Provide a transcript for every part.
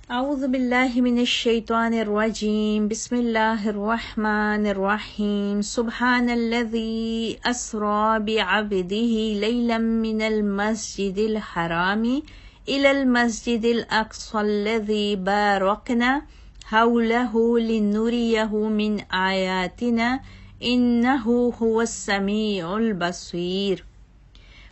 اعوذ باللہ من الشیطان الرجیم بسم اللہ الرحمن الرحیم سبحان الذی اسری بعبدہ لیلا من المسجد الحرام الی المسجد الاقصی الذی بارکنا حولہ لنریہ من آیاتنا انہ هو السمیع البصیر۔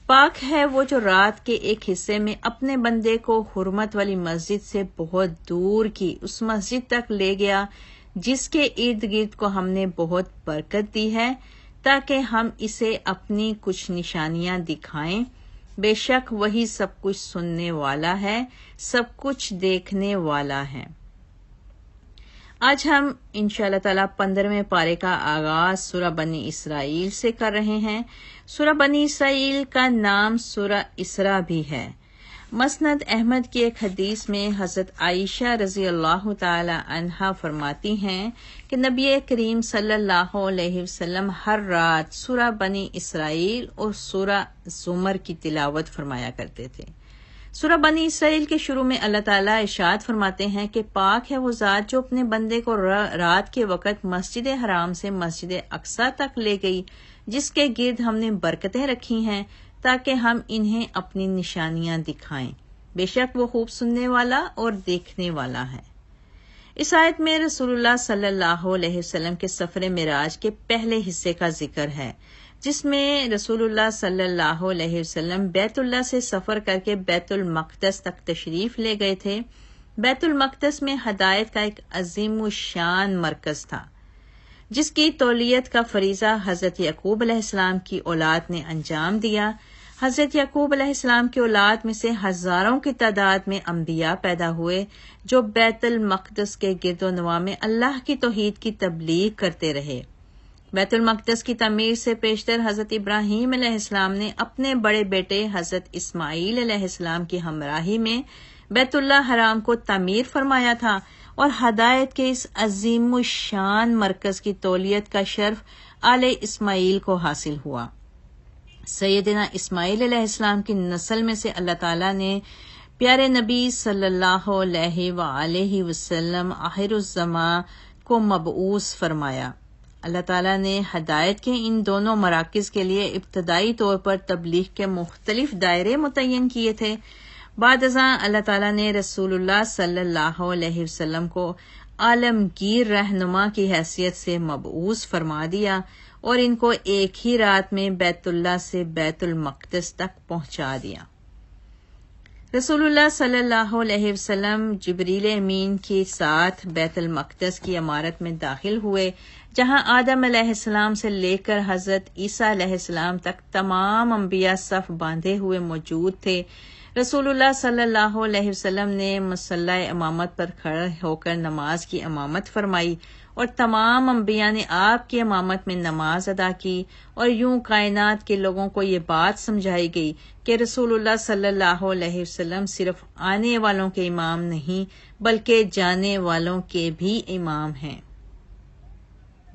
پاک ہے وہ جو رات کے ایک حصے میں اپنے بندے کو حرمت والی مسجد سے بہت دور کی اس مسجد تک لے گیا جس کے ارد گرد کو ہم نے بہت برکت دی ہے تاکہ ہم اسے اپنی کچھ نشانیاں دکھائیں۔ بے شک وہی سب کچھ سننے والا ہے، سب کچھ دیکھنے والا ہے۔ آج ہم انشاءاللہ تعالیٰ 15ویں پارے کا آغاز سورہ بنی اسرائیل سے کر رہے ہیں۔ سورہ بنی اسرائیل کا نام سورہ اسراء بھی ہے۔ مسند احمد کی ایک حدیث میں حضرت عائشہ رضی اللہ تعالی عنہا فرماتی ہیں کہ نبی کریم صلی اللہ علیہ وسلم ہر رات سورہ بنی اسرائیل اور سورہ زمر کی تلاوت فرمایا کرتے تھے۔ سورہ بنی اسرائیل کے شروع میں اللہ تعالیٰ ارشاد فرماتے ہیں کہ پاک ہے وہ ذات جو اپنے بندے کو رات کے وقت مسجد حرام سے مسجد اقصی تک لے گئی جس کے گرد ہم نے برکتیں رکھی ہیں تاکہ ہم انہیں اپنی نشانیاں دکھائیں۔ بے شک وہ خوب سننے والا اور دیکھنے والا ہے۔ اس آیت میں رسول اللہ صلی اللہ علیہ وسلم کے سفر معراج کے پہلے حصے کا ذکر ہے جس میں رسول اللہ صلی اللہ علیہ وسلم بیت اللہ سے سفر کر کے بیت المقدس تک تشریف لے گئے تھے۔ بیت المقدس میں ہدایت کا ایک عظیم الشان مرکز تھا جس کی تولیت کا فریضہ حضرت یعقوب علیہ السلام کی اولاد نے انجام دیا۔ حضرت یعقوب علیہ السلام کی اولاد میں سے ہزاروں کی تعداد میں انبیاء پیدا ہوئے جو بیت المقدس کے گرد و نواح میں اللہ کی توحید کی تبلیغ کرتے رہے۔ بیت المقدس کی تعمیر سے پیشتر حضرت ابراہیم علیہ السلام نے اپنے بڑے بیٹے حضرت اسماعیل علیہ السلام کی ہمراہی میں بیت اللہ حرام کو تعمیر فرمایا تھا اور ہدایت کے اس عظیم الشان مرکز کی تولیت کا شرف آل اسماعیل کو حاصل ہوا۔ سیدنا اسماعیل علیہ السلام کی نسل میں سے اللہ تعالیٰ نے پیارے نبی صلی اللہ علیہ وآلہ وسلم آخر الزمان کو مبعوث فرمایا۔ اللہ تعالیٰ نے ہدایت کے ان دونوں مراکز کے لیے ابتدائی طور پر تبلیغ کے مختلف دائرے متعین کیے تھے۔ بعد ازاں اللہ تعالیٰ نے رسول اللہ صلی اللہ علیہ وسلم کو عالمگیر رہنما کی حیثیت سے مبعوث فرما دیا اور ان کو ایک ہی رات میں بیت اللہ سے بیت المقدس تک پہنچا دیا۔ رسول اللہ صلی اللہ علیہ وسلم جبریل امین کے ساتھ بیت المقدس کی عمارت میں داخل ہوئے جہاں آدم علیہ السلام سے لے کر حضرت عیسیٰ علیہ السلام تک تمام انبیاء صف باندھے ہوئے موجود تھے۔ رسول اللہ صلی اللہ علیہ وسلم نے مصلی امامت پر کھڑے ہو کر نماز کی امامت فرمائی اور تمام انبیاء نے آپ کی امامت میں نماز ادا کی اور یوں کائنات کے لوگوں کو یہ بات سمجھائی گئی کہ رسول اللہ صلی اللہ علیہ وسلم صرف آنے والوں کے امام نہیں بلکہ جانے والوں کے بھی امام ہیں۔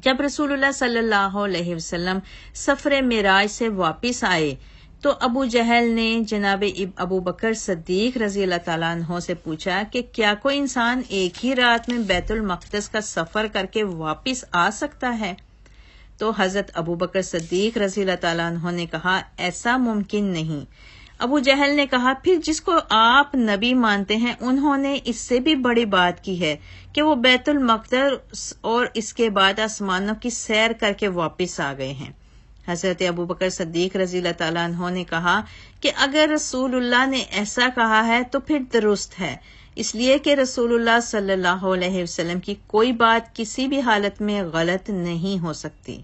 جب رسول اللہ صلی اللہ علیہ وسلم سفر معراج سے واپس آئے تو ابو جہل نے جناب ابو بکر صدیق رضی اللہ تعالیٰ عنہ سے پوچھا کہ کیا کوئی انسان ایک ہی رات میں بیت المقدس کا سفر کر کے واپس آ سکتا ہے؟ تو حضرت ابو بکر صدیق رضی اللہ تعالیٰ عنہ نے کہا ایسا ممکن نہیں۔ ابو جہل نے کہا پھر جس کو آپ نبی مانتے ہیں انہوں نے اس سے بھی بڑی بات کی ہے کہ وہ بیت المقدس اور اس کے بعد آسمانوں کی سیر کر کے واپس آ گئے ہیں۔ حضرت ابو بکر صدیق رضی اللہ تعالیٰ عنہ نے کہا کہ اگر رسول اللہ نے ایسا کہا ہے تو پھر درست ہے، اس لیے کہ رسول اللہ صلی اللہ علیہ وسلم کی کوئی بات کسی بھی حالت میں غلط نہیں ہو سکتی۔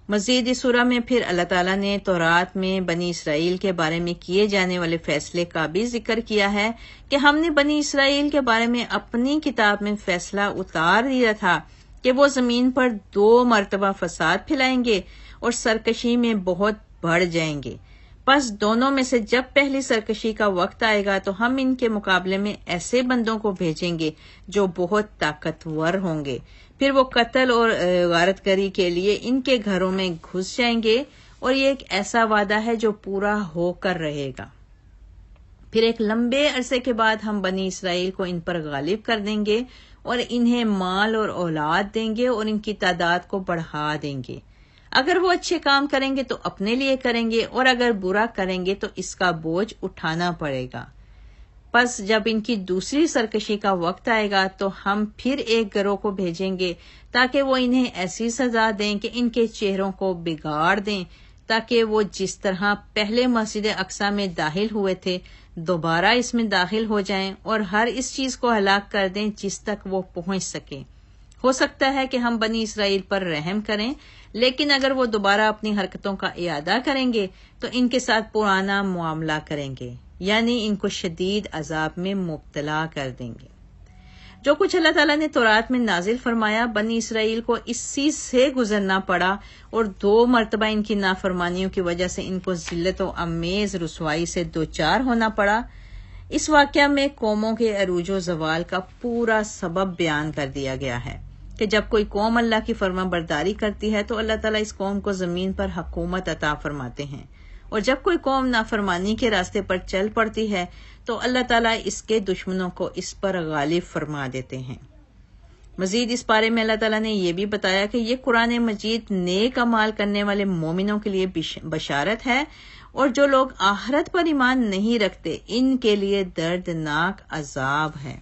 مزید اس سورہ میں پھر اللہ تعالیٰ نے تورات میں بنی اسرائیل کے بارے میں کیے جانے والے فیصلے کا بھی ذکر کیا ہے کہ ہم نے بنی اسرائیل کے بارے میں اپنی کتاب میں فیصلہ اتار دیا تھا کہ وہ زمین پر 2 مرتبہ فساد پھیلائیں گے اور سرکشی میں بہت بڑھ جائیں گے۔ پس دونوں میں سے جب پہلی سرکشی کا وقت آئے گا تو ہم ان کے مقابلے میں ایسے بندوں کو بھیجیں گے جو بہت طاقتور ہوں گے، پھر وہ قتل اور غارت گری کے لیے ان کے گھروں میں گھس جائیں گے اور یہ ایک ایسا وعدہ ہے جو پورا ہو کر رہے گا۔ پھر ایک لمبے عرصے کے بعد ہم بنی اسرائیل کو ان پر غالب کر دیں گے اور انہیں مال اور اولاد دیں گے اور ان کی تعداد کو بڑھا دیں گے۔ اگر وہ اچھے کام کریں گے تو اپنے لیے کریں گے اور اگر برا کریں گے تو اس کا بوجھ اٹھانا پڑے گا۔ پس جب ان کی دوسری سرکشی کا وقت آئے گا تو ہم پھر ایک گروہ کو بھیجیں گے تاکہ وہ انہیں ایسی سزا دیں کہ ان کے چہروں کو بگاڑ دیں، تاکہ وہ جس طرح پہلے مسجد اقصی میں داخل ہوئے تھے دوبارہ اس میں داخل ہو جائیں اور ہر اس چیز کو ہلاک کر دیں جس تک وہ پہنچ سکیں۔ ہو سکتا ہے کہ ہم بنی اسرائیل پر رحم کریں، لیکن اگر وہ دوبارہ اپنی حرکتوں کا اعادہ کریں گے تو ان کے ساتھ پرانا معاملہ کریں گے، یعنی ان کو شدید عذاب میں مبتلا کر دیں گے۔ جو کچھ اللہ تعالیٰ نے تورات میں نازل فرمایا، بنی اسرائیل کو اسی سے گزرنا پڑا اور 2 مرتبہ ان کی نافرمانیوں کی وجہ سے ان کو ذلت و امیز رسوائی سے دوچار ہونا پڑا۔ اس واقعہ میں قوموں کے عروج و زوال کا پورا سبب بیان کر دیا گیا ہے کہ جب کوئی قوم اللہ کی فرما برداری کرتی ہے تو اللہ تعالیٰ اس قوم کو زمین پر حکومت عطا فرماتے ہیں، اور جب کوئی قوم نافرمانی کے راستے پر چل پڑتی ہے تو اللہ تعالیٰ اس کے دشمنوں کو اس پر غالب فرما دیتے ہیں۔ مزید اس بارے میں اللہ تعالیٰ نے یہ بھی بتایا کہ یہ قرآن مجید نیک اعمال کرنے والے مومنوں کے لیے بشارت ہے، اور جو لوگ آخرت پر ایمان نہیں رکھتے ان کے لیے دردناک عذاب ہے۔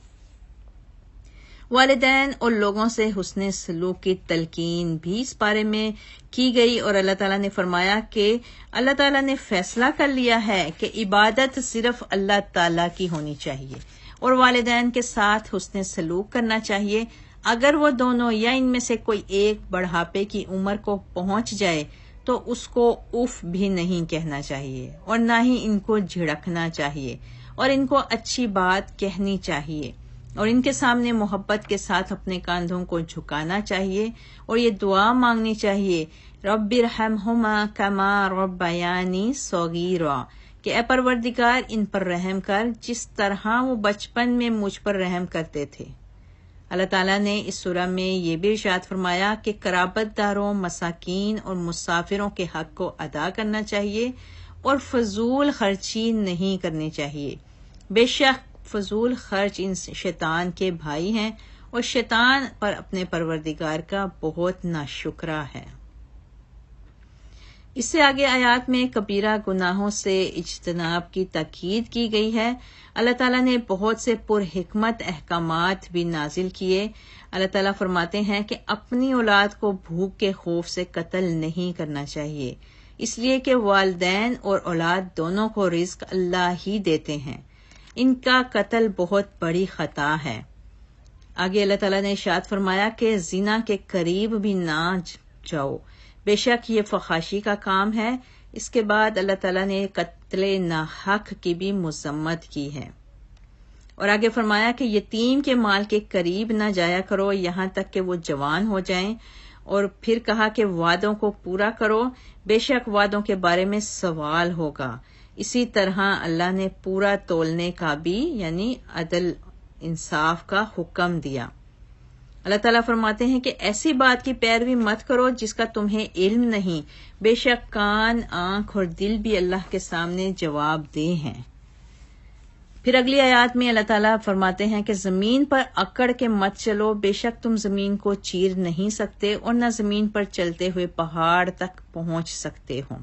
والدین اور لوگوں سے حسن سلوک کی تلقین بھی اس بارے میں کی گئی، اور اللہ تعالیٰ نے فرمایا کہ اللہ تعالیٰ نے فیصلہ کر لیا ہے کہ عبادت صرف اللہ تعالیٰ کی ہونی چاہیے اور والدین کے ساتھ حسن سلوک کرنا چاہیے۔ اگر وہ دونوں یا ان میں سے کوئی ایک بڑھاپے کی عمر کو پہنچ جائے تو اس کو اف بھی نہیں کہنا چاہیے اور نہ ہی ان کو جھڑکنا چاہیے، اور ان کو اچھی بات کہنی چاہیے اور ان کے سامنے محبت کے ساتھ اپنے کاندھوں کو جھکانا چاہیے اور یہ دعا مانگنی چاہیے، رب ارحمہما کما ربیانی صغیرا، کہ اے پروردگار ان پر رحم کر جس طرح وہ بچپن میں مجھ پر رحم کرتے تھے۔ اللہ تعالیٰ نے اس سورہ میں یہ بھی ارشاد فرمایا کہ قرابت داروں، مساکین اور مسافروں کے حق کو ادا کرنا چاہیے اور فضول خرچی نہیں کرنی چاہیے۔ بے شک فضول خرچ ان شیطان کے بھائی ہیں اور شیطان پر اپنے پروردگار کا بہت ناشکرا ہے۔ اس سے آگے آیات میں کبیرہ گناہوں سے اجتناب کی تاکید کی گئی ہے۔ اللہ تعالیٰ نے بہت سے پرحکمت احکامات بھی نازل کیے۔ اللہ تعالیٰ فرماتے ہیں کہ اپنی اولاد کو بھوک کے خوف سے قتل نہیں کرنا چاہیے، اس لیے کہ والدین اور اولاد دونوں کو رزق اللہ ہی دیتے ہیں۔ ان کا قتل بہت بڑی خطا ہے۔ آگے اللہ تعالیٰ نے ارشاد فرمایا کہ زنا کے قریب بھی نہ جاؤ، بے شک یہ فحاشی کا کام ہے۔ اس کے بعد اللہ تعالیٰ نے قتل ناحق کی بھی مذمت کی ہے، اور آگے فرمایا کہ یتیم کے مال کے قریب نہ جایا کرو یہاں تک کہ وہ جوان ہو جائیں، اور پھر کہا کہ وعدوں کو پورا کرو، بے شک وعدوں کے بارے میں سوال ہوگا۔ اسی طرح اللہ نے پورا تولنے کا بھی یعنی عدل انصاف کا حکم دیا۔ اللہ تعالیٰ فرماتے ہیں کہ ایسی بات کی پیروی مت کرو جس کا تمہیں علم نہیں، بے شک کان، آنکھ اور دل بھی اللہ کے سامنے جواب دہ ہیں۔ پھر اگلی آیات میں اللہ تعالیٰ فرماتے ہیں کہ زمین پر اکڑ کے مت چلو، بے شک تم زمین کو چیر نہیں سکتے اور نہ زمین پر چلتے ہوئے پہاڑ تک پہنچ سکتے ہو۔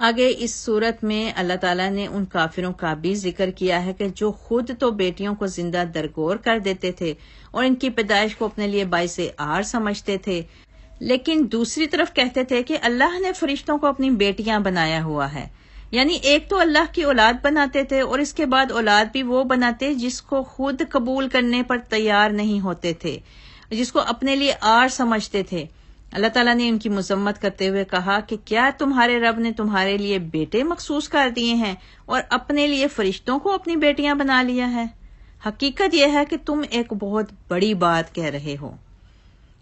آگے اس صورت میں اللہ تعالیٰ نے ان کافروں کا بھی ذکر کیا ہے کہ جو خود تو بیٹیوں کو زندہ درگور کر دیتے تھے اور ان کی پیدائش کو اپنے لیے باعث عار سمجھتے تھے، لیکن دوسری طرف کہتے تھے کہ اللہ نے فرشتوں کو اپنی بیٹیاں بنایا ہوا ہے۔ یعنی ایک تو اللہ کی اولاد بناتے تھے اور اس کے بعد اولاد بھی وہ بناتے جس کو خود قبول کرنے پر تیار نہیں ہوتے تھے، جس کو اپنے لیے عار سمجھتے تھے۔ اللہ تعالیٰ نے ان کی مذمت کرتے ہوئے کہا کہ کیا تمہارے رب نے تمہارے لیے بیٹے مخصوص کر دیے ہیں اور اپنے لیے فرشتوں کو اپنی بیٹیاں بنا لیا ہے؟ حقیقت یہ ہے کہ تم ایک بہت بڑی بات کہہ رہے ہو۔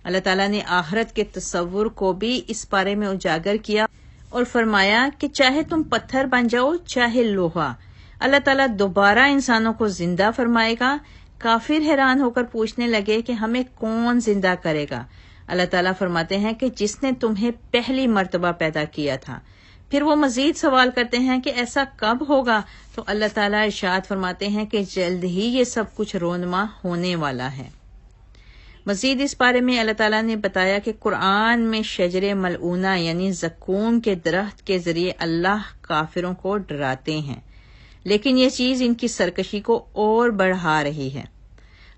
اللہ تعالیٰ نے آخرت کے تصور کو بھی اس بارے میں اجاگر کیا اور فرمایا کہ چاہے تم پتھر بن جاؤ چاہے لوہا، اللہ تعالیٰ دوبارہ انسانوں کو زندہ فرمائے گا۔ کافر حیران ہو کر پوچھنے لگے کہ ہمیں کون زندہ کرے گا؟ اللہ تعالیٰ فرماتے ہیں کہ جس نے تمہیں پہلی مرتبہ پیدا کیا تھا، پھر وہ مزید سوال کرتے ہیں کہ ایسا کب ہوگا؟ تو اللہ تعالیٰ ارشاد فرماتے ہیں کہ جلد ہی یہ سب کچھ رونما ہونے والا ہے۔ مزید اس بارے میں اللہ تعالیٰ نے بتایا کہ قرآن میں شجر ملعونہ یعنی زقوم کے درخت کے ذریعے اللہ کافروں کو ڈراتے ہیں، لیکن یہ چیز ان کی سرکشی کو اور بڑھا رہی ہے۔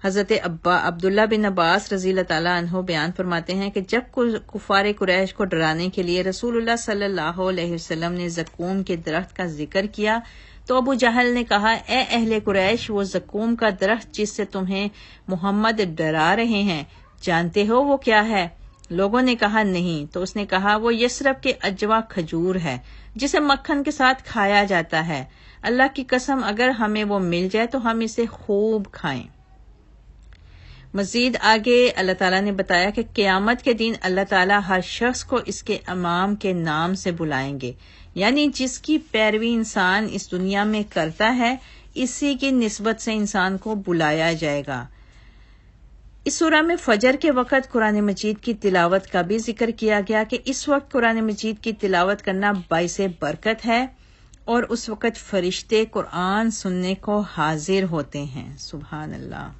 حضرت عبداللہ بن عباس رضی اللہ تعالیٰ عنہ بیان فرماتے ہیں کہ جب کفار قریش کو ڈرانے کے لیے رسول اللہ صلی اللہ علیہ وسلم نے زقوم کے درخت کا ذکر کیا تو ابو جہل نے کہا، اے اہل قریش، وہ زقوم کا درخت جس سے تمہیں محمد ڈرا رہے ہیں، جانتے ہو وہ کیا ہے؟ لوگوں نے کہا نہیں، تو اس نے کہا وہ یثرب کے اجوا کھجور ہے جسے مکھن کے ساتھ کھایا جاتا ہے، اللہ کی قسم اگر ہمیں وہ مل جائے تو ہم اسے خوب کھائیں۔ مزید آگے اللہ تعالیٰ نے بتایا کہ قیامت کے دن اللہ تعالیٰ ہر شخص کو اس کے امام کے نام سے بلائیں گے، یعنی جس کی پیروی انسان اس دنیا میں کرتا ہے اسی کی نسبت سے انسان کو بلایا جائے گا۔ اس سورہ میں فجر کے وقت قرآن مجید کی تلاوت کا بھی ذکر کیا گیا کہ اس وقت قرآن مجید کی تلاوت کرنا باعث برکت ہے اور اس وقت فرشتے قرآن سننے کو حاضر ہوتے ہیں۔ سبحان اللہ۔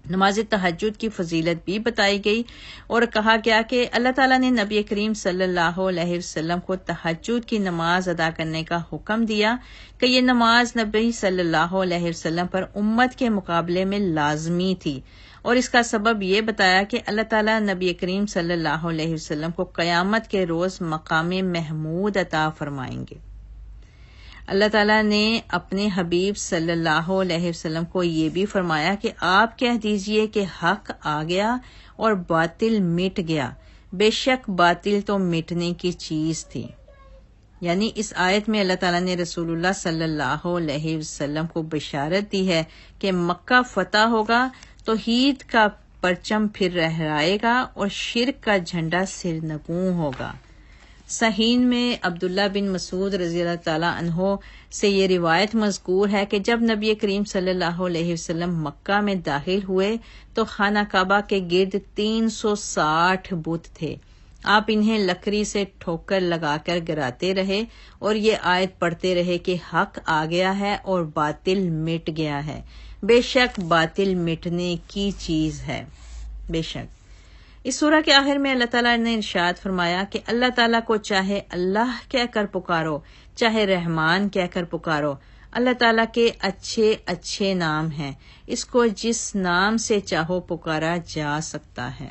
نماز تہجد کی فضیلت بھی بتائی گئی اور کہا گیا کہ اللہ تعالیٰ نے نبی کریم صلی اللہ علیہ وسلم کو تہجد کی نماز ادا کرنے کا حکم دیا کہ یہ نماز نبی صلی اللہ علیہ وسلم پر امت کے مقابلے میں لازمی تھی، اور اس کا سبب یہ بتایا کہ اللہ تعالیٰ نبی کریم صلی اللہ علیہ وسلم کو قیامت کے روز مقام محمود عطا فرمائیں گے۔ اللہ تعالیٰ نے اپنے حبیب صلی اللہ علیہ وسلم کو یہ بھی فرمایا کہ آپ کہہ دیجئے کہ حق آ گیا اور باطل مٹ گیا، بے شک باطل تو مٹنے کی چیز تھی۔ یعنی اس آیت میں اللہ تعالیٰ نے رسول اللہ صلی اللہ علیہ وسلم کو بشارت دی ہے کہ مکہ فتح ہوگا، توحید کا پرچم پھر لہرائے گا اور شرک کا جھنڈا سرنگوں ہوگا۔ صحیح میں عبداللہ بن مسعود رضی اللہ تعالیٰ عنہ سے یہ روایت مذکور ہے کہ جب نبی کریم صلی اللہ علیہ وسلم مکہ میں داخل ہوئے تو خانہ کعبہ کے گرد 360 بت تھے۔ آپ انہیں لکڑی سے ٹھوکر لگا کر گراتے رہے اور یہ آیت پڑھتے رہے کہ حق آ گیا ہے اور باطل مٹ گیا ہے، بے شک باطل مٹنے کی چیز ہے۔ بے شک اس سورہ کے آخر میں اللہ تعالیٰ نے ارشاد فرمایا کہ اللہ تعالیٰ کو چاہے اللہ کہہ کر پکارو، چاہے رحمان کہہ کر پکارو، اللہ تعالیٰ کے اچھے اچھے نام ہیں، اس کو جس نام سے چاہو پکارا جا سکتا ہے۔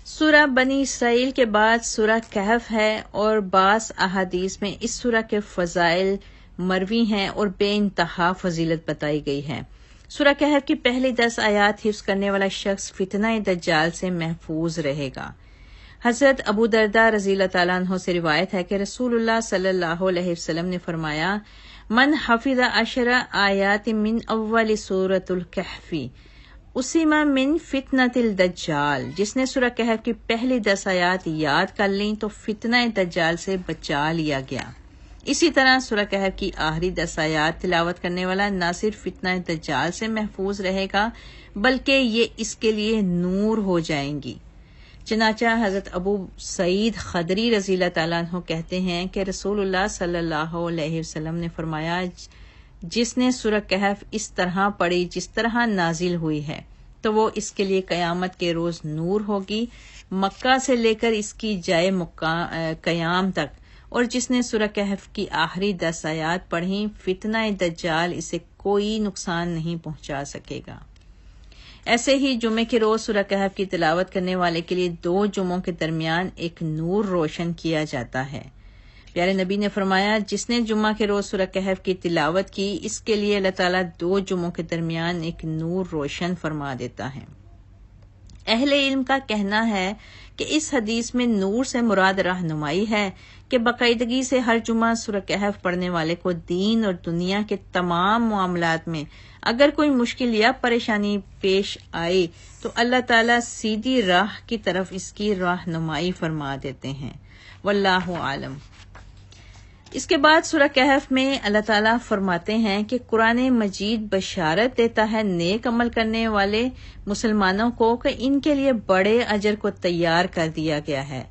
سورہ بنی اسرائیل کے بعد سورہ کہف ہے اور بعض احادیث میں اس سورہ کے فضائل مروی ہیں اور بے انتہا فضیلت بتائی گئی ہے۔ سورہ کہف کی پہلی 10 آیات حفظ کرنے والا شخص فتنہ دجال سے محفوظ رہے گا۔ حضرت ابو درداء رضی اللہ تعالیٰ عنہ سے روایت ہے کہ رسول اللہ صلی اللہ علیہ وسلم نے فرمایا، من حفظ 10 آیات من اول سورۃ الکہف اسم من فتنۃ الدجال، جس نے سورہ کہف کی پہلی 10 آیات یاد کر لیں تو فتنہ دجال سے بچا لیا گیا۔ اسی طرح سورہ کہف کی آخری 10 آیات تلاوت کرنے والا نہ صرف فتنہ دجال سے محفوظ رہے گا بلکہ یہ اس کے لیے نور ہو جائیں گی۔ چنانچہ حضرت ابو سعید خدری رضی اللہ تعالیٰ عنہ کہتے ہیں کہ رسول اللہ صلی اللہ علیہ وسلم نے فرمایا، جس نے سورہ کہف اس طرح پڑھی جس طرح نازل ہوئی ہے تو وہ اس کے لیے قیامت کے روز نور ہوگی، مکہ سے لے کر اس کی جائے قیام تک، اور جس نے سورہ کہف کی آخری 10 آیات پڑھیں فتنہ دجال اسے کوئی نقصان نہیں پہنچا سکے گا۔ ایسے ہی جمعے کے روز سورہ کہف کی تلاوت کرنے والے کے لیے 2 جمعوں کے درمیان ایک نور روشن کیا جاتا ہے۔ پیارے نبی نے فرمایا، جس نے جمعہ کے روز سورہ کہف کی تلاوت کی اس کے لیے اللہ تعالیٰ 2 جمعوں کے درمیان ایک نور روشن فرما دیتا ہے۔ اہل علم کا کہنا ہے کہ اس حدیث میں نور سے مراد رہنمائی ہے کہ باقاعدگی سے ہر جمعہ سورہ کہف پڑھنے والے کو دین اور دنیا کے تمام معاملات میں اگر کوئی مشکل یا پریشانی پیش آئے تو اللہ تعالیٰ سیدھی راہ کی طرف اس کی رہنمائی فرما دیتے ہیں۔ واللہ عالم۔ اس کے بعد سورہ کہف میں اللہ تعالیٰ فرماتے ہیں کہ قرآن مجید بشارت دیتا ہے نیک عمل کرنے والے مسلمانوں کو کہ ان کے لیے بڑے اجر کو تیار کر دیا گیا ہے،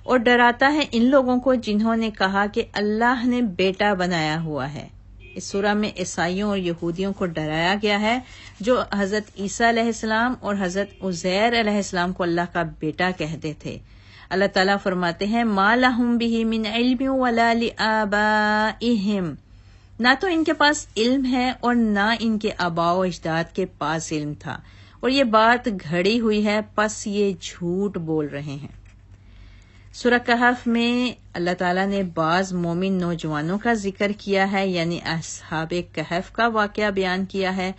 اور ڈراتا ہے ان لوگوں کو جنہوں نے کہا کہ اللہ نے بیٹا بنایا ہوا ہے۔ اس سورہ میں عیسائیوں اور یہودیوں کو ڈرایا گیا ہے جو حضرت عیسیٰ علیہ السلام اور حضرت عزیر علیہ السلام کو اللہ کا بیٹا کہتے تھے۔ اللہ تعالیٰ فرماتے ہیں مَا لَهُم بِهِ مِنْ عِلْمٍ وَلَا لِآبَائِهِمْ، نہ تو ان کے پاس علم ہے اور نہ ان کے آباء و اجداد کے پاس علم تھا، اور یہ بات گھڑی ہوئی ہے، پس یہ جھوٹ بول رہے ہیں۔ سورہ کہف میں اللہ تعالیٰ نے بعض مومن نوجوانوں کا ذکر کیا ہے، یعنی اصحاب کہف کا واقعہ بیان کیا ہے،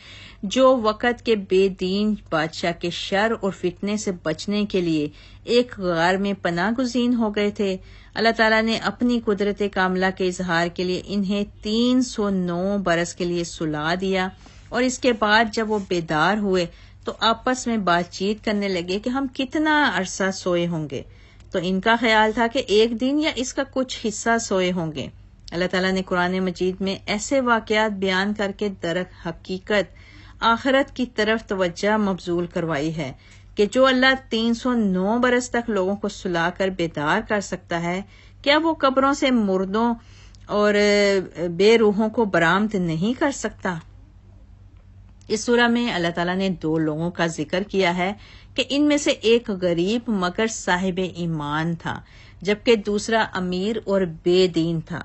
جو وقت کے بے دین بادشاہ کے شر اور فتنے سے بچنے کے لیے ایک غار میں پناہ گزین ہو گئے تھے۔ اللہ تعالیٰ نے اپنی قدرت کاملہ کے اظہار کے لیے انہیں 309 برس کے لیے سلا دیا، اور اس کے بعد جب وہ بیدار ہوئے تو آپس میں بات چیت کرنے لگے کہ ہم کتنا عرصہ سوئے ہوں گے، تو ان کا خیال تھا کہ ایک دن یا اس کا کچھ حصہ سوئے ہوں گے۔ اللہ تعالیٰ نے قرآن مجید میں ایسے واقعات بیان کر کے در حقیقت آخرت کی طرف توجہ مبذول کروائی ہے کہ جو اللہ 309 برس تک لوگوں کو سلا کر بیدار کر سکتا ہے، کیا وہ قبروں سے مردوں اور بے روحوں کو برآمد نہیں کر سکتا؟ اس سورہ میں اللہ تعالیٰ نے 2 لوگوں کا ذکر کیا ہے کہ ان میں سے ایک غریب مگر صاحب ایمان تھا، جبکہ دوسرا امیر اور بے دین تھا۔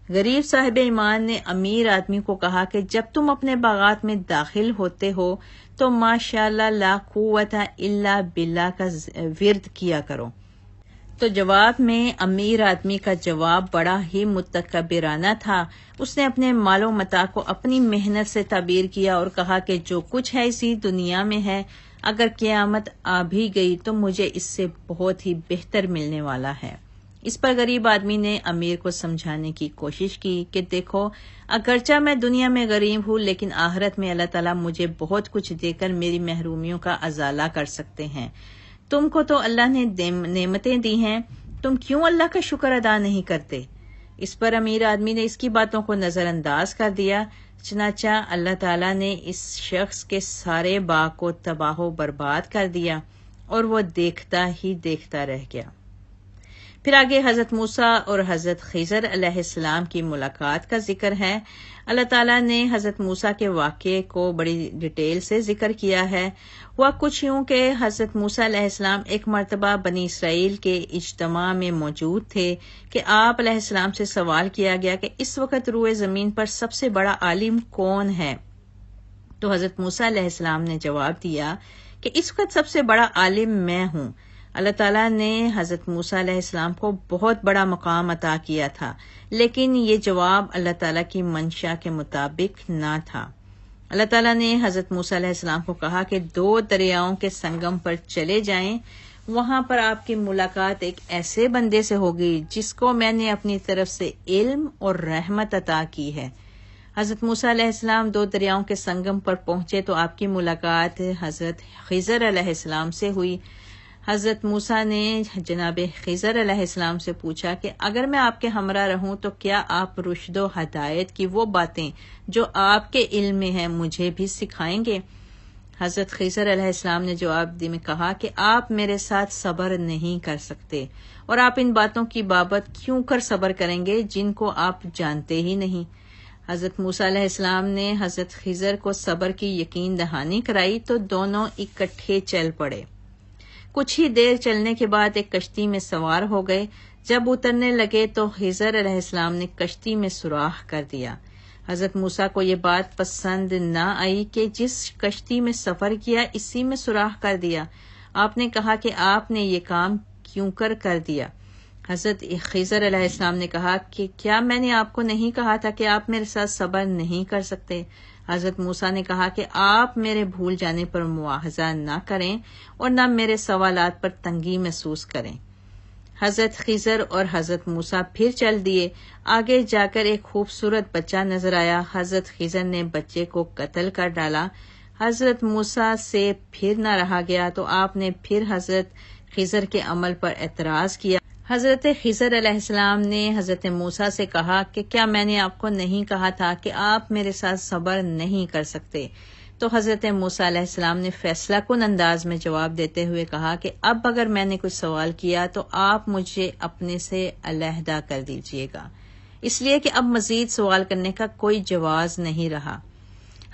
غریب صاحب ایمان نے امیر آدمی کو کہا کہ جب تم اپنے باغات میں داخل ہوتے ہو تو ماشاءاللہ لا قوت الا باللہ کا ورد کیا کرو۔ تو جواب میں امیر آدمی کا جواب بڑا ہی متکبرانہ تھا۔ اس نے اپنے مال و متاع کو اپنی محنت سے تعبیر کیا اور کہا کہ جو کچھ ہے اسی دنیا میں ہے، اگر قیامت آ بھی گئی تو مجھے اس سے بہت ہی بہتر ملنے والا ہے۔ اس پر غریب آدمی نے امیر کو سمجھانے کی کوشش کی کہ دیکھو، اگرچہ میں دنیا میں غریب ہوں لیکن آخرت میں اللہ تعالیٰ مجھے بہت کچھ دے کر میری محرومیوں کا ازالہ کر سکتے ہیں۔ تم کو تو اللہ نے نعمتیں دی ہیں، تم کیوں اللہ کا شکر ادا نہیں کرتے؟ اس پر امیر آدمی نے اس کی باتوں کو نظر انداز کر دیا، چنانچہ اللہ تعالیٰ نے اس شخص کے سارے باغ کو تباہ و برباد کر دیا اور وہ دیکھتا ہی دیکھتا رہ گیا۔ پھر آگے حضرت موسیٰ اور حضرت خضر علیہ السلام کی ملاقات کا ذکر ہے۔ اللہ تعالیٰ نے حضرت موسیٰ کے واقعے کو بڑی ڈیٹیل سے ذکر کیا ہے۔ وہ کچھ یوں کہ حضرت موسیٰ علیہ السلام ایک مرتبہ بنی اسرائیل کے اجتماع میں موجود تھے کہ آپ علیہ السلام سے سوال کیا گیا کہ اس وقت روئے زمین پر سب سے بڑا عالم کون ہے؟ تو حضرت موسیٰ علیہ السلام نے جواب دیا کہ اس وقت سب سے بڑا عالم میں ہوں۔ اللہ تعالیٰ نے حضرت موسیٰ علیہ السلام کو بہت بڑا مقام عطا کیا تھا، لیکن یہ جواب اللہ تعالیٰ کی منشا کے مطابق نہ تھا۔ اللہ تعالیٰ نے حضرت موسیٰ علیہ السلام کو کہا کہ 2 دریاؤں کے سنگم پر چلے جائیں، وہاں پر آپ کی ملاقات ایک ایسے بندے سے ہوگی جس کو میں نے اپنی طرف سے علم اور رحمت عطا کی ہے۔ حضرت موسیٰ علیہ السلام 2 دریاؤں کے سنگم پر پہنچے تو آپ کی ملاقات حضرت خضر علیہ السلام سے ہوئی۔ حضرت موسیٰ نے جناب خضر علیہ السلام سے پوچھا کہ اگر میں آپ کے ہمراہ رہوں تو کیا آپ رشد و ہدایت کی وہ باتیں جو آپ کے علم میں ہیں مجھے بھی سکھائیں گے؟ حضرت خضر علیہ السلام نے جواب میں کہا کہ آپ میرے ساتھ صبر نہیں کر سکتے، اور آپ ان باتوں کی بابت کیوں کر صبر کریں گے جن کو آپ جانتے ہی نہیں۔ حضرت موسیٰ علیہ السلام نے حضرت خضر کو صبر کی یقین دہانی کرائی تو دونوں اکٹھے چل پڑے۔ کچھ ہی دیر چلنے کے بعد ایک کشتی میں سوار ہو گئے۔ جب اترنے لگے تو خضر علیہ السلام نے کشتی میں سوراخ کر دیا۔ حضرت موسیٰ کو یہ بات پسند نہ آئی کہ جس کشتی میں سفر کیا اسی میں سوراخ کر دیا۔ آپ نے کہا کہ آپ نے یہ کام کیوں کر دیا؟ حضرت خضر علیہ السلام نے کہا کہ کیا میں نے آپ کو نہیں کہا تھا کہ آپ میرے ساتھ صبر نہیں کر سکتے؟ حضرت موسیٰ نے کہا کہ آپ میرے بھول جانے پر مواخذہ نہ کریں اور نہ میرے سوالات پر تنگی محسوس کریں۔ حضرت خضر اور حضرت موسیٰ پھر چل دیے۔ آگے جا کر ایک خوبصورت بچہ نظر آیا۔ حضرت خضر نے بچے کو قتل کر ڈالا۔ حضرت موسیٰ سے پھر نہ رہا گیا تو آپ نے پھر حضرت خضر کے عمل پر اعتراض کیا۔ حضرت خضر علیہ السلام نے حضرت موسیٰ سے کہا کہ کیا میں نے آپ کو نہیں کہا تھا کہ آپ میرے ساتھ صبر نہیں کر سکتے؟ تو حضرت موسیٰ علیہ السلام نے فیصلہ کن انداز میں جواب دیتے ہوئے کہا کہ اب اگر میں نے کچھ سوال کیا تو آپ مجھے اپنے سے علیحدہ کر دیجیے گا، اس لیے کہ اب مزید سوال کرنے کا کوئی جواز نہیں رہا۔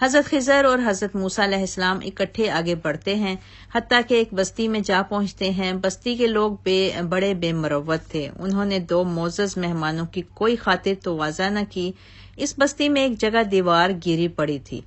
حضرت خضر اور حضرت موسیٰ علیہ السلام اکٹھے آگے بڑھتے ہیں، حتیٰ کہ ایک بستی میں جا پہنچتے ہیں۔ بستی کے لوگ بڑے بے مروت تھے، انہوں نے دو معزز مہمانوں کی کوئی خاطر تواضع نہ کی۔ اس بستی میں ایک جگہ دیوار گری پڑی تھی۔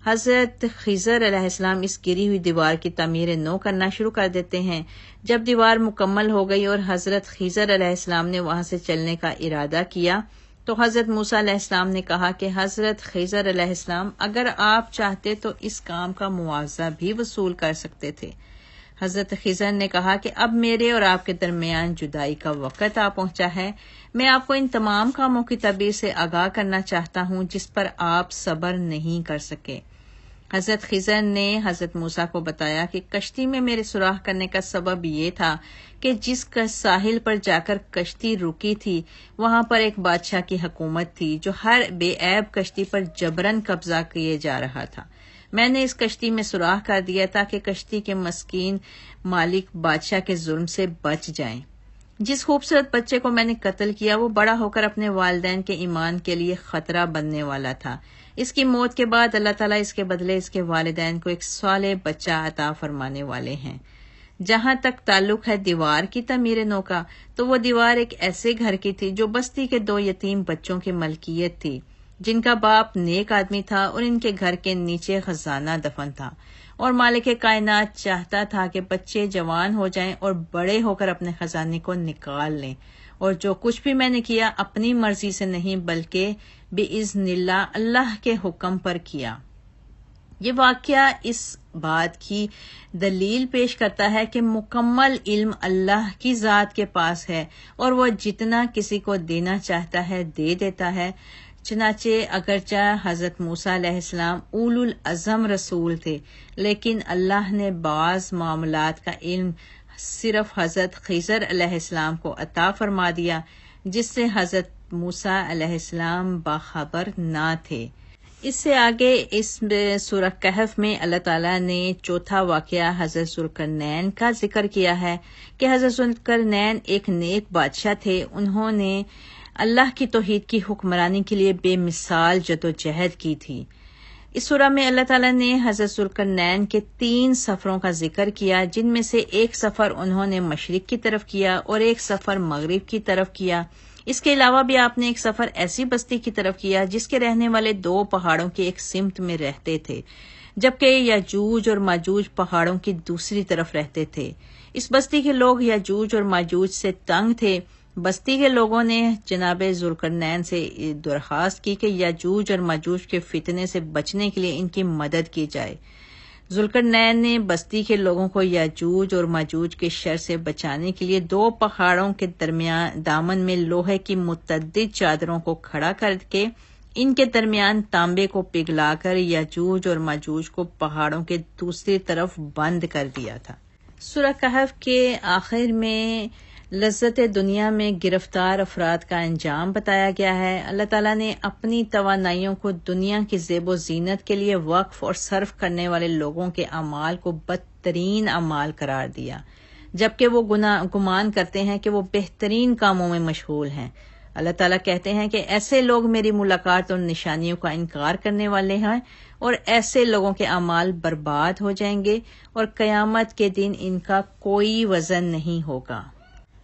حضرت خضر علیہ السلام اس گری ہوئی دیوار کی تعمیر نو کرنا شروع کر دیتے ہیں۔ جب دیوار مکمل ہو گئی اور حضرت خضر علیہ السلام نے وہاں سے چلنے کا ارادہ کیا تو حضرت موسیٰ علیہ السلام نے کہا کہ حضرت خضر علیہ السلام اگر آپ چاہتے تو اس کام کا معاوضہ بھی وصول کر سکتے تھے۔ حضرت خضر نے کہا کہ اب میرے اور آپ کے درمیان جدائی کا وقت آ پہنچا ہے، میں آپ کو ان تمام کاموں کی تعبیر سے آگاہ کرنا چاہتا ہوں جس پر آپ صبر نہیں کر سکے۔ حضرت خضر نے حضرت موسیٰ کو بتایا کہ کشتی میں میرے سوراخ کرنے کا سبب یہ تھا کہ جس ساحل پر جا کر کشتی رکی تھی وہاں پر ایک بادشاہ کی حکومت تھی جو ہر بے عیب کشتی پر جبراً قبضہ کیے جا رہا تھا۔ میں نے اس کشتی میں سوراخ کر دیا تاکہ کشتی کے مسکین مالک بادشاہ کے ظلم سے بچ جائیں۔ جس خوبصورت بچے کو میں نے قتل کیا وہ بڑا ہو کر اپنے والدین کے ایمان کے لیے خطرہ بننے والا تھا۔ اس کی موت کے بعد اللہ تعالیٰ اس کے بدلے اس کے والدین کو ایک صالح بچہ عطا فرمانے والے ہیں۔ جہاں تک تعلق ہے دیوار کی تعمیر نو کا تو وہ دیوار ایک ایسے گھر کی تھی جو بستی کے دو یتیم بچوں کی ملکیت تھی جن کا باپ نیک آدمی تھا اور ان کے گھر کے نیچے خزانہ دفن تھا، اور مالک کائنات چاہتا تھا کہ بچے جوان ہو جائیں اور بڑے ہو کر اپنے خزانے کو نکال لیں، اور جو کچھ بھی میں نے کیا اپنی مرضی سے نہیں بلکہ بِإِذْنِ اللہ، اللہ کے حکم پر کیا۔ یہ واقعہ اس بات کی دلیل پیش کرتا ہے کہ مکمل علم اللہ کی ذات کے پاس ہے اور وہ جتنا کسی کو دینا چاہتا ہے دے دیتا ہے۔ چنانچہ اگرچہ حضرت موسیٰ علیہ السلام اولو العزم رسول تھے لیکن اللہ نے بعض معاملات کا علم صرف حضرت خضر علیہ السلام کو عطا فرما دیا جس سے حضرت موسیٰ علیہ السلام باخبر نہ تھے۔ اس سے آگے اس سورہ کہف میں اللہ تعالیٰ نے چوتھا واقعہ حضرت ذوالقرنین کا ذکر کیا ہے کہ حضرت ذوالقرنین ایک نیک بادشاہ تھے۔ انہوں نے اللہ کی توحید کی حکمرانی کے لیے بے مثال جدوجہد کی تھی۔ اس سورہ میں اللہ تعالیٰ نے حضرت ذوالقرنین کے 3 سفروں کا ذکر کیا جن میں سے ایک سفر انہوں نے مشرق کی طرف کیا اور ایک سفر مغرب کی طرف کیا۔ اس کے علاوہ بھی آپ نے ایک سفر ایسی بستی کی طرف کیا جس کے رہنے والے 2 پہاڑوں کی ایک سمت میں رہتے تھے جبکہ یاجوج اور ماجوج پہاڑوں کی دوسری طرف رہتے تھے۔ اس بستی کے لوگ یاجوج اور ماجوج سے تنگ تھے۔ بستی کے لوگوں نے جناب ذوالقرنین سے درخواست کی کہ یاجوج اور ماجوج کے فتنے سے بچنے کے لیے ان کی مدد کی جائے۔ ذوالقرنین نے بستی کے لوگوں کو یاجوج اور ماجوج کے شر سے بچانے کے لیے 2 پہاڑوں کے درمیان دامن میں لوہے کی متعدد چادروں کو کھڑا کر کے ان کے درمیان تانبے کو پگھلا کر یاجوج اور ماجوج کو پہاڑوں کے دوسری طرف بند کر دیا تھا۔ سورہ کہف کے آخر میں لذت دنیا میں گرفتار افراد کا انجام بتایا گیا ہے۔ اللہ تعالیٰ نے اپنی توانائیوں کو دنیا کی زیب و زینت کے لیے وقف اور صرف کرنے والے لوگوں کے اعمال کو بدترین اعمال قرار دیا جبکہ وہ گمان کرتے ہیں کہ وہ بہترین کاموں میں مشغول ہیں۔ اللہ تعالیٰ کہتے ہیں کہ ایسے لوگ میری ملاقات اور نشانیوں کا انکار کرنے والے ہیں اور ایسے لوگوں کے اعمال برباد ہو جائیں گے اور قیامت کے دن ان کا کوئی وزن نہیں ہوگا۔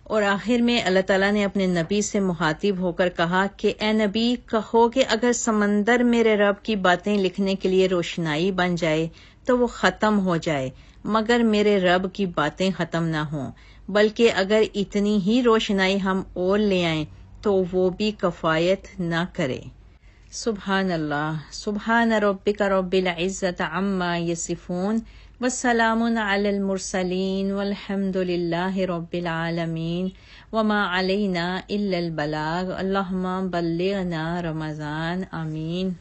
اور آخر میں اللہ تعالیٰ نے اپنے نبی سے مخاطب ہو کر کہا کہ اے نبی کہو کہ اگر سمندر میرے رب کی باتیں لکھنے کے لیے روشنائی بن جائے تو وہ ختم ہو جائے مگر میرے رب کی باتیں ختم نہ ہوں، بلکہ اگر اتنی ہی روشنائی ہم اور لے آئیں تو وہ بھی کفایت نہ کرے۔ سبحان اللہ، سبحان ربک رب العزت عما یصفون والسلام علی المرسلین والحمد للہ رب العالمین وما علینا الا البلاغ اللہم بلغنا رمضان، آمین۔